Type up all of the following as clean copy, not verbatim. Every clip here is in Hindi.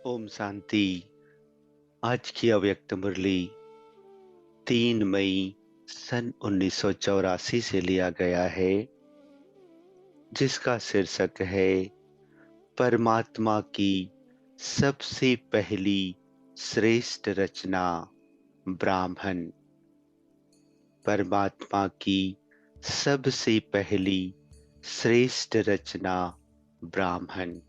ओम शांति। आज की अव्यक्त मुरली 3 मई सन 1984 से लिया गया है, जिसका शीर्षक है परमात्मा की सबसे पहली श्रेष्ठ रचना ब्राह्मण। परमात्मा की सबसे पहली श्रेष्ठ रचना ब्राह्मण।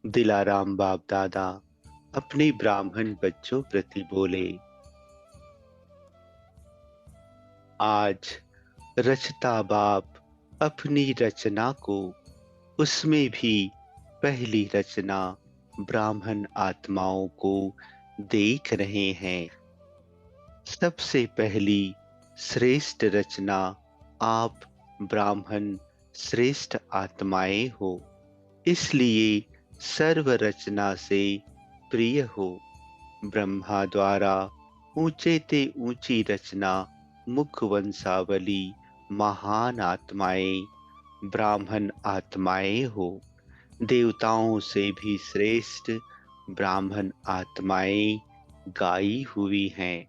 दिलाराम बाप दादा अपने ब्राह्मण बच्चों प्रति बोले, आज रचता बाप अपनी रचना को, उसमें भी पहली रचना ब्राह्मण आत्माओं को देख रहे हैं। सबसे पहली श्रेष्ठ रचना आप ब्राह्मण श्रेष्ठ आत्माएं हो, इसलिए सर्व रचना से प्रिय हो। ब्रह्मा द्वारा ऊंचे ते ऊंची रचना मुख वंशावली महान आत्माएं ब्राह्मण आत्माएं हो। देवताओं से भी श्रेष्ठ ब्राह्मण आत्माएं गाई हुई हैं।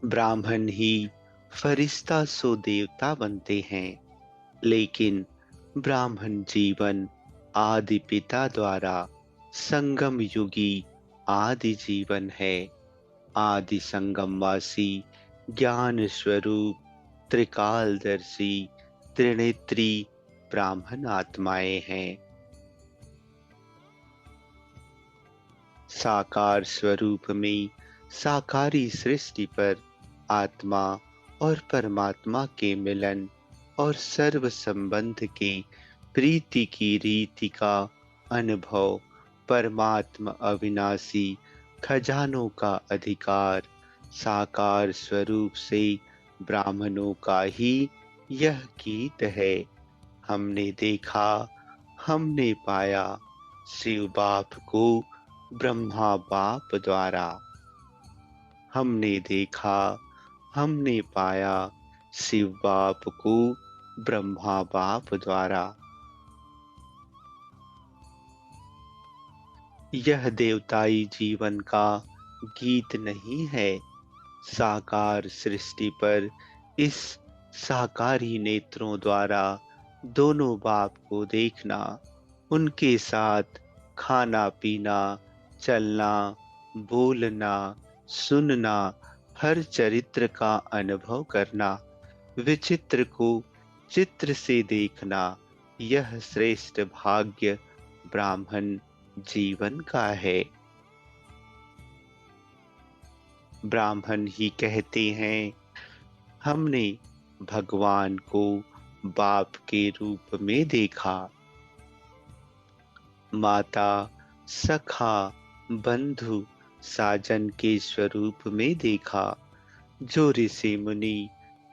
ब्राह्मण ही फरिश्ता सो देवता बनते हैं, लेकिन ब्राह्मण जीवन आदि पिता द्वारा संगम युगी आदि जीवन है। आदि संगमवासी ज्ञान स्वरूप त्रिकालदर्शी त्रिनेत्री ब्राह्मण आत्माएं हैं। साकार स्वरूप में साकारी सृष्टि पर आत्मा और परमात्मा के मिलन और सर्व संबंध के प्रीति की रीति का अनुभव, परमात्मा अविनाशी खजानों का अधिकार, साकार स्वरूप से ब्राह्मणों का ही यह गीत है। हमने देखा, हमने पाया शिव बाप को ब्रह्मा बाप द्वारा। हमने देखा, हमने पाया शिव बाप को ब्रह्मा बाप द्वारा। यह देवताई जीवन का गीत नहीं है। साकार सृष्टि पर इस साकारी नेत्रों द्वारा दोनों बाप को देखना, उनके साथ खाना पीना, चलना, बोलना, सुनना, हर चरित्र का अनुभव करना, विचित्र को चित्र से देखना, यह श्रेष्ठ भाग्य ब्राह्मण जीवन का है। ब्राह्मण ही कहते हैं, हमने भगवान को बाप के रूप में देखा, माता, सखा, बंधु, साजन के स्वरूप में देखा। जो ऋषि मुनि,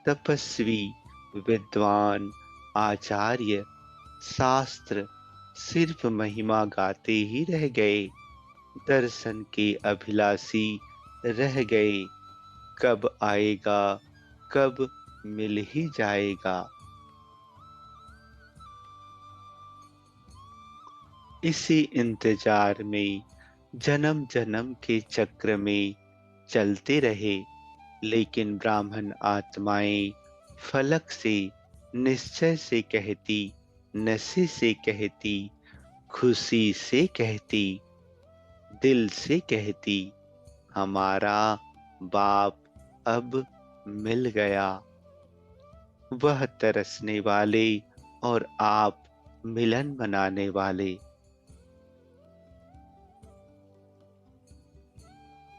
तपस्वी, विद्वान, आचार्य, शास्त्र सिर्फ महिमा गाते ही रह गए, दर्शन के अभिलाषी रह गए। कब आएगा, कब मिल ही जाएगा। इसी इंतजार में जन्म जन्म के चक्र में चलते रहे, लेकिन ब्राह्मण आत्माएं फलक से, निश्चय से कहती, नशे से कहती, खुशी से कहती, दिल से कहती, हमारा बाप अब मिल गया। वह तरसने वाले और आप मिलन मनाने वाले।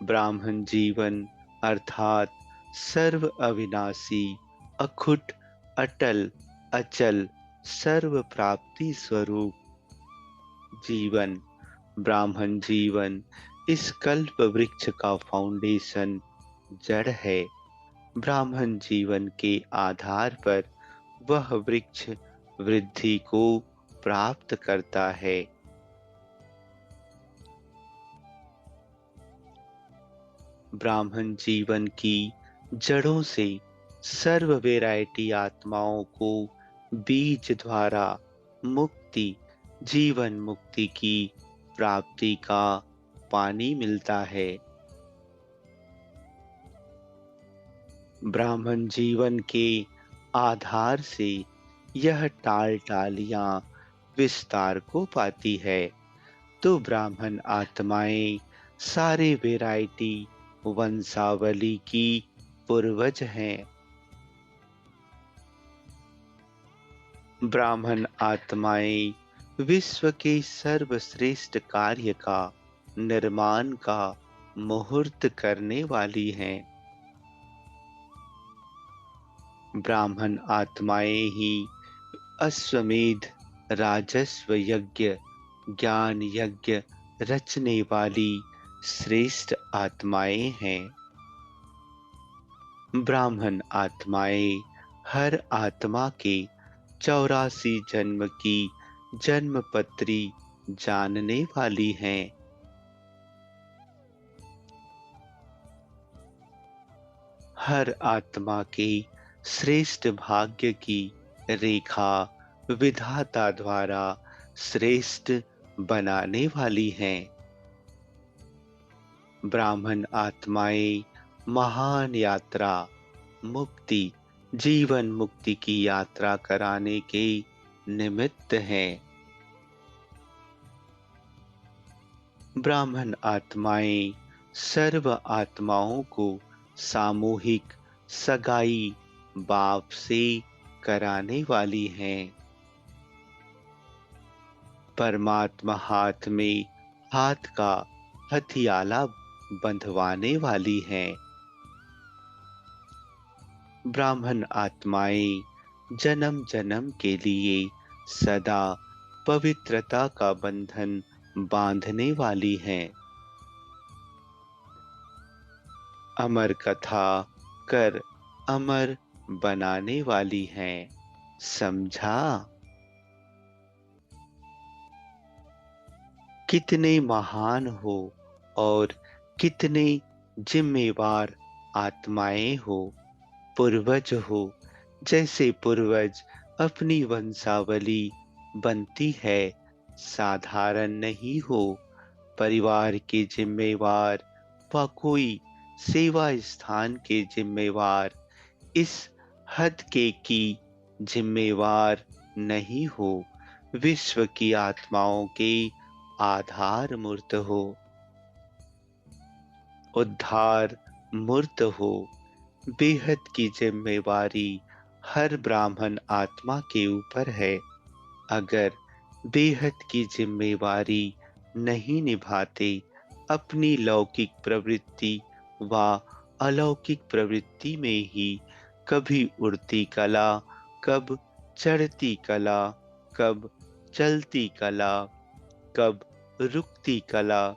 ब्राह्मण जीवन अर्थात सर्व अविनाशी, अखुट, अटल, अचल, सर्व प्राप्ति स्वरूप जीवन। ब्राह्मण जीवन इस कल्प वृक्ष का फाउंडेशन, जड़ है। ब्राह्मण जीवन के आधार पर वह वृक्ष वृद्धि को प्राप्त करता है। ब्राह्मण जीवन की जड़ों से सर्व वैरायटी आत्माओं को बीज द्वारा मुक्ति, जीवन मुक्ति की प्राप्ति का पानी मिलता है। ब्राह्मण जीवन के आधार से यह टाल टालियां विस्तार को पाती है। तो ब्राह्मण आत्माएं सारे वैरायटी वंशावली की पूर्वज हैं। ब्राह्मण आत्माएं विश्व के सर्वश्रेष्ठ कार्य का निर्माण का मुहूर्त करने वाली हैं। ब्राह्मण आत्माएं ही अश्वमेध राजस्व यज्ञ ज्ञान यज्ञ रचने वाली श्रेष्ठ आत्माएं हैं। ब्राह्मण आत्माएं हर आत्मा के 84 जन्म की जन्मपत्री जानने वाली हैं। हर आत्मा के श्रेष्ठ भाग्य की रेखा विधाता द्वारा श्रेष्ठ बनाने वाली हैं। ब्राह्मण आत्माएं महान यात्रा मुक्ति जीवन मुक्ति की यात्रा कराने के निमित्त हैं। ब्राह्मण आत्माएं सर्व आत्माओं को सामूहिक सगाई बाप से कराने वाली हैं। परमात्मा हाथ में हाथ का हथियाला बंधवाने वाली हैं। ब्राह्मण आत्माएं जन्म जन्म के लिए सदा पवित्रता का बंधन बांधने वाली हैं। अमर कथा कर अमर बनाने वाली हैं। समझा? कितने महान हो और कितने जिम्मेवार आत्माएं हो, पूर्वज हो। जैसे पूर्वज अपनी वंशावली बनती है, साधारण नहीं हो। परिवार के जिम्मेवार व कोई सेवा स्थान के जिम्मेवार इस हद के की जिम्मेवार नहीं हो। विश्व की आत्माओं के आधार मूर्त हो, उद्धार मूर्त हो। बेहद की जिम्मेवारी हर ब्राह्मण आत्मा के ऊपर है। अगर बेहद की जिम्मेवारी नहीं निभाते, अपनी लौकिक प्रवृत्ति व अलौकिक प्रवृत्ति में ही कभी उड़ती कला, कब चढ़ती कला, कब चलती कला, कब रुकती कला,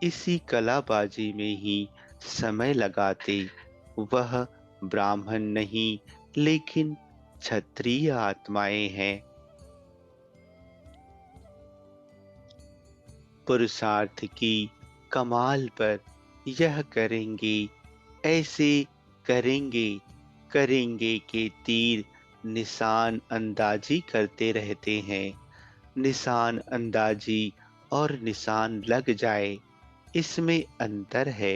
इसी कलाबाजी में ही समय लगाते, वह ब्राह्मण नहीं लेकिन क्षत्रिय आत्माएं हैं। पुरुषार्थ की कमाल पर यह करेंगे, ऐसे करेंगे, करेंगे के तीर निशान अंदाजी करते रहते हैं। निशान अंदाजी और निशान लग जाए, इसमें अंतर है।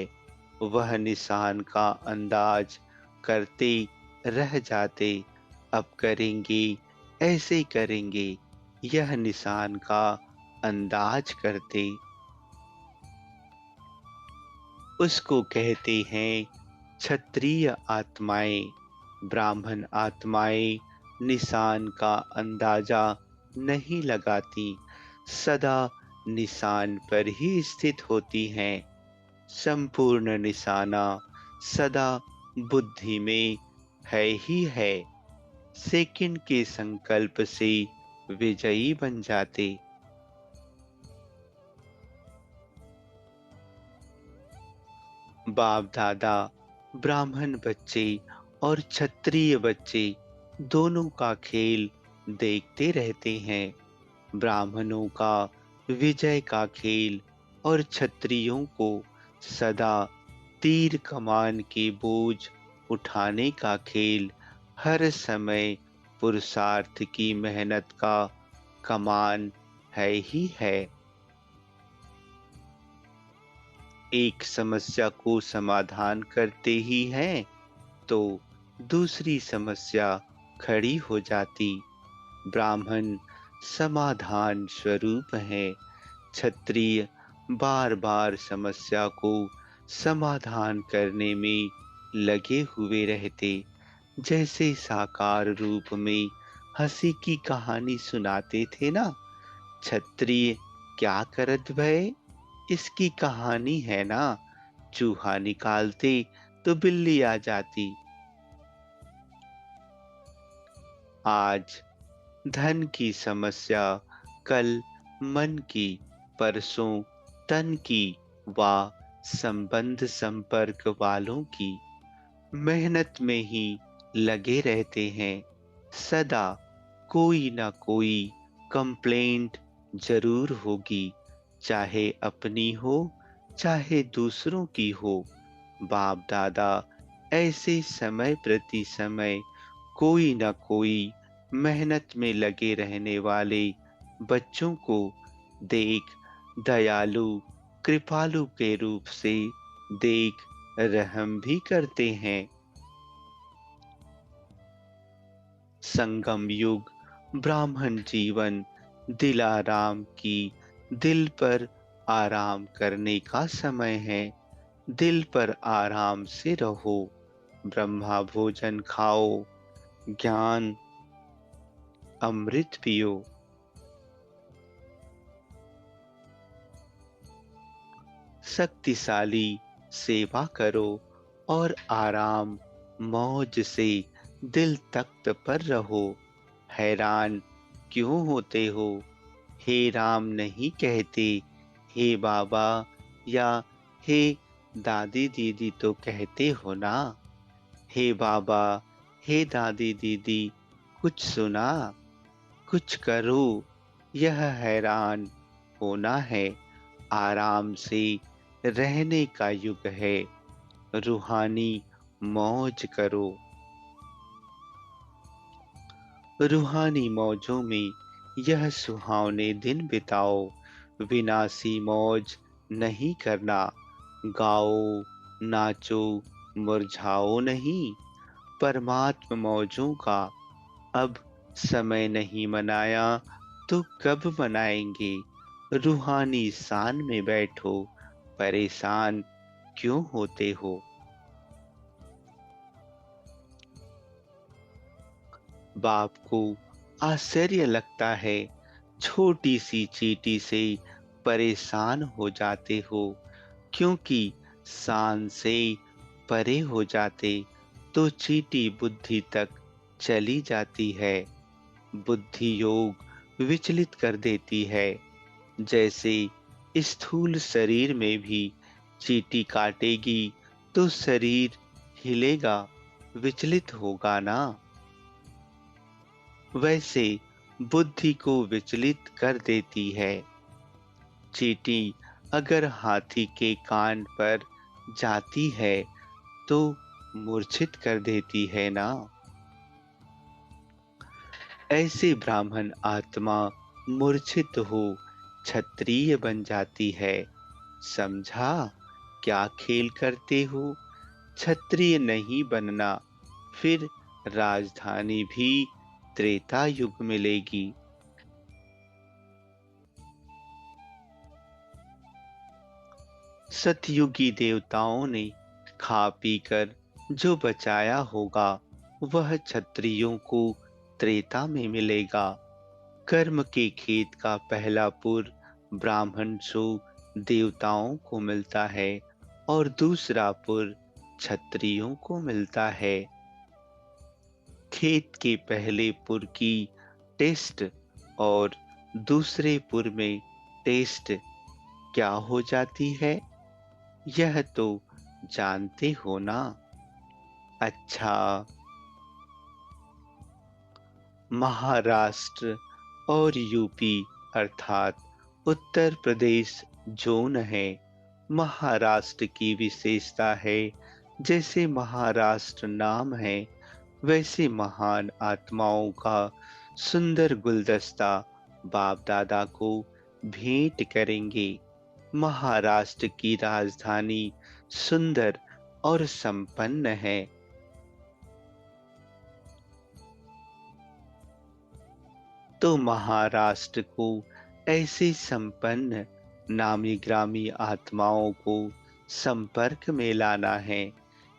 वह निशान का अंदाज करते रह जाते, अब करेंगे, ऐसे करेंगे, यह निशान का अंदाज करते। उसको कहते हैं क्षत्रिय आत्माएं। ब्राह्मण आत्माएं निशान का अंदाजा नहीं लगाती, सदा निशान पर ही स्थित होती हैं। संपूर्ण निशाना सदा बुद्धि में है ही है। सेकंड के संकल्प से विजयी बन जाते। बाप दादा ब्राह्मण बच्चे और क्षत्रिय बच्चे दोनों का खेल देखते रहते हैं। ब्राह्मणों का विजय का खेल और क्षत्रियों को सदा तीर कमान के बोझ उठाने का खेल हर समय पुरुषार्थ की मेहनत का कमान है ही है। एक समस्या को समाधान करते ही हैं तो दूसरी समस्या खड़ी हो जाती। ब्राह्मण समाधान स्वरूप है। क्षत्रिय बार बार समस्या को समाधान करने में लगे हुए रहते। जैसे साकार रूप में हंसी की कहानी सुनाते थे ना, क्षत्रिय क्या करत भय, इसकी कहानी है ना, चूहा निकालते तो बिल्ली आ जाती। आज धन की समस्या कल मन की, परसों तन की व संबंध संपर्क वालों की। मेहनत में ही लगे रहते हैं। सदा कोई ना कोई कंप्लेंट जरूर होगी, चाहे अपनी हो चाहे दूसरों की हो। बाप दादा ऐसे समय प्रति समय कोई ना कोई मेहनत में लगे रहने वाले बच्चों को देख दयालु कृपालु के रूप से देख रहम भी करते हैं। संगम युग ब्राह्मण जीवन दिलाराम की दिल पर आराम करने का समय है। दिल पर आराम से रहो, ब्रह्मा भोजन खाओ, ज्ञान अमृत पियो। शक्तिशाली सेवा करो और आराम मौज से दिल तख्त पर रहो। हैरान क्यों होते हो? हे राम नहीं कहते, हे बाबा या हे दादी दीदी तो कहते हो ना। हे बाबा, हे दादी दीदी, कुछ सुना, कुछ करो। यह हैरान होना है, आराम से रहने का युग है। रूहानी मौज करो। रूहानी मौजों में यह सुहावने दिन बिताओ। विनाशी मौज नहीं करना। गाओ, नाचो, मुरझाओ नहीं। परमात्म मौजों का अब समय नहीं मनाया तो कब मनाएंगे? रूहानी शान में बैठो, परेशान क्यों होते हो? बाप को आश्चर्य लगता है, छोटी सी चींटी से परेशान हो जाते हो, क्योंकि शान से परे हो जाते तो चींटी बुद्धि तक चली जाती है। बुद्धि योग विचलित कर देती है। जैसे स्थूल शरीर में भी चींटी काटेगी तो शरीर हिलेगा, विचलित होगा ना। वैसे बुद्धि को विचलित कर देती है। चींटी अगर हाथी के कान पर जाती है तो मूर्छित कर देती है ना। ऐसे ब्राह्मण आत्मा मूर्छित हो क्षत्रिय बन जाती है। समझा क्या खेल करते हो? क्षत्रिय नहीं बनना, फिर राजधानी भी त्रेता युग मिलेगी। सतयुगी देवताओं ने खा पीकर जो बचाया होगा वह क्षत्रियों को त्रेता में मिलेगा। कर्म के खेत का पहला पुर ब्राह्मण सो देवताओं को मिलता है और दूसरा पुर क्षत्रियों को मिलता है। खेत के पहले पुर की टेस्ट और दूसरे पुर में टेस्ट क्या हो जाती है, यह तो जानते हो ना। अच्छा, महाराष्ट्र और यूपी अर्थात उत्तर प्रदेश जोन है। महाराष्ट्र की विशेषता है, जैसे महाराष्ट्र नाम है वैसे महान आत्माओं का सुंदर गुलदस्ता बाप दादा को भेंट करेंगे। महाराष्ट्र की राजधानी सुंदर और संपन्न है। तो महाराष्ट्र को ऐसे संपन्न नामी ग्रामी आत्माओं को संपर्क में लाना है।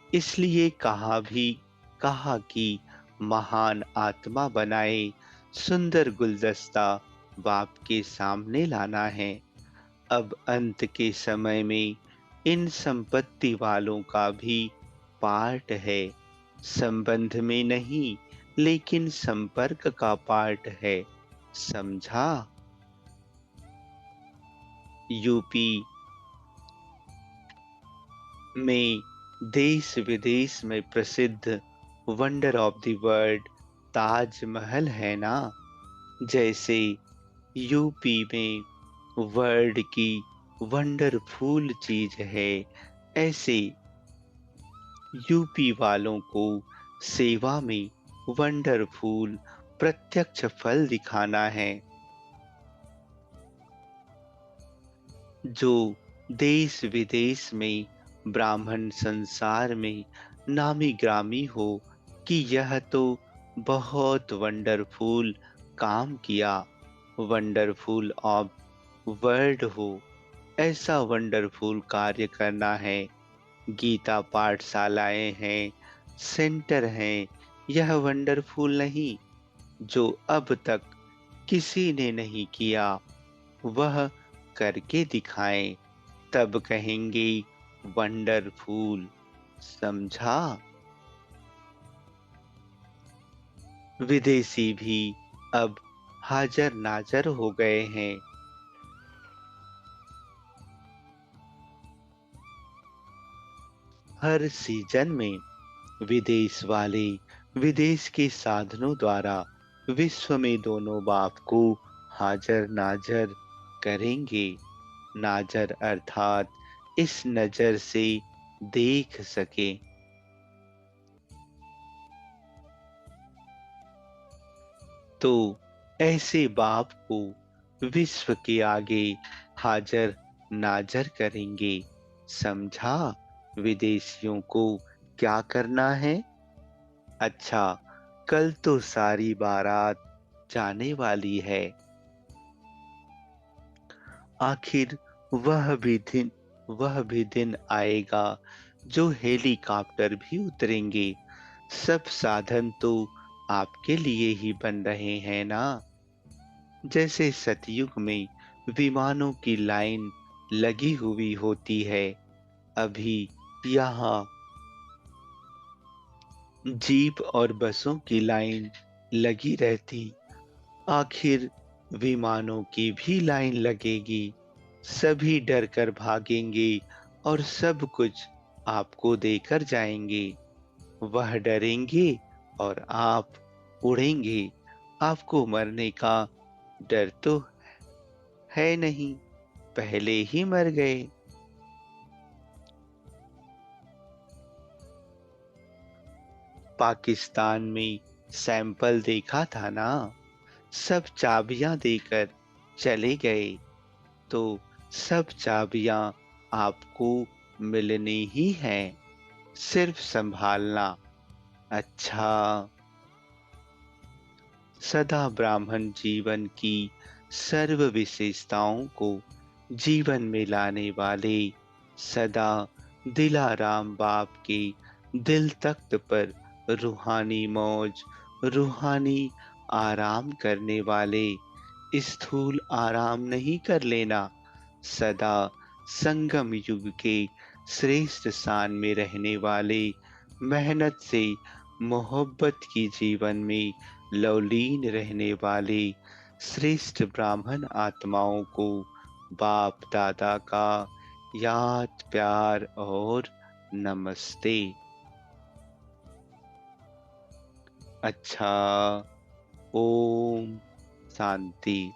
इसलिए कहा कि महान आत्मा बनाए सुंदर गुलदस्ता बाप के सामने लाना है। अब अंत के समय में इन संपत्ति वालों का भी पार्ट है। संबंध में नहीं, लेकिन संपर्क का पार्ट है। समझा? यूपी में देश विदेश में प्रसिद्ध wonder of the world Taj Mahal है ना। जैसे यूपी में वर्ल्ड की वंडरफुल चीज है, ऐसे यूपी वालों को सेवा में वंडरफुल प्रत्यक्ष फल दिखाना है। जो देश विदेश में ब्राह्मण संसार में नामी ग्रामी हो कि यह तो बहुत वंडरफुल काम किया, वंडरफुल ऑफ वर्ल्ड हो, ऐसा वंडरफुल कार्य करना है। गीता पाठशालाएं हैं, सेंटर हैं, यह वंडरफुल नहीं जो अब तक किसी ने नहीं किया, वह करके दिखाएं, तब कहेंगे वंडरफुल। समझा? विदेशी भी अब हाजर नाजर हो गए हैं। हर सीजन में विदेश वाले विदेश के साधनों द्वारा विश्व में दोनों बाप को हाजर नाजर करेंगे। नाजर अर्थात इस नजर से देख सके। तो ऐसे बाप को विश्व के आगे हाजर नाजर करेंगे। समझा? विदेशियों को क्या करना है? अच्छा, कल तो सारी बारात जाने वाली है। आखिर वह भी दिन आएगा जो हेलीकॉप्टर भी उतरेंगे। सब साधन तो आपके लिए ही बन रहे हैं ना। जैसे सतयुग में विमानों की लाइन लगी हुई होती है, अभी यहाँ जीप और बसों की लाइन लगी रहती। आखिर विमानों की भी लाइन लगेगी। सभी डर कर भागेंगे और सब कुछ आपको देकर जाएंगे। वह डरेंगे और आप उड़ेंगे। आपको मरने का डर तो है नहीं, पहले ही मर गए। पाकिस्तान में सैंपल देखा था ना, सब चाबियां देकर चले गए। तो सब चाबियां आपको मिलनी ही हैं, सिर्फ संभालना। अच्छा, सदा ब्राह्मण जीवन की सर्व विशेषताओं को जीवन में लाने वाले, सदा दिलाराम बाप के दिल तख्त पर रूहानी मौज, रूहानी आराम करने वाले, स्थूल आराम नहीं कर लेना, सदा संगम युग के श्रेष्ठ स्थान में रहने वाले, मेहनत से मोहब्बत की जीवन में लवलीन रहने वाले श्रेष्ठ ब्राह्मण आत्माओं को बाप दादा का याद प्यार और नमस्ते। अच्छा, ओम शांति।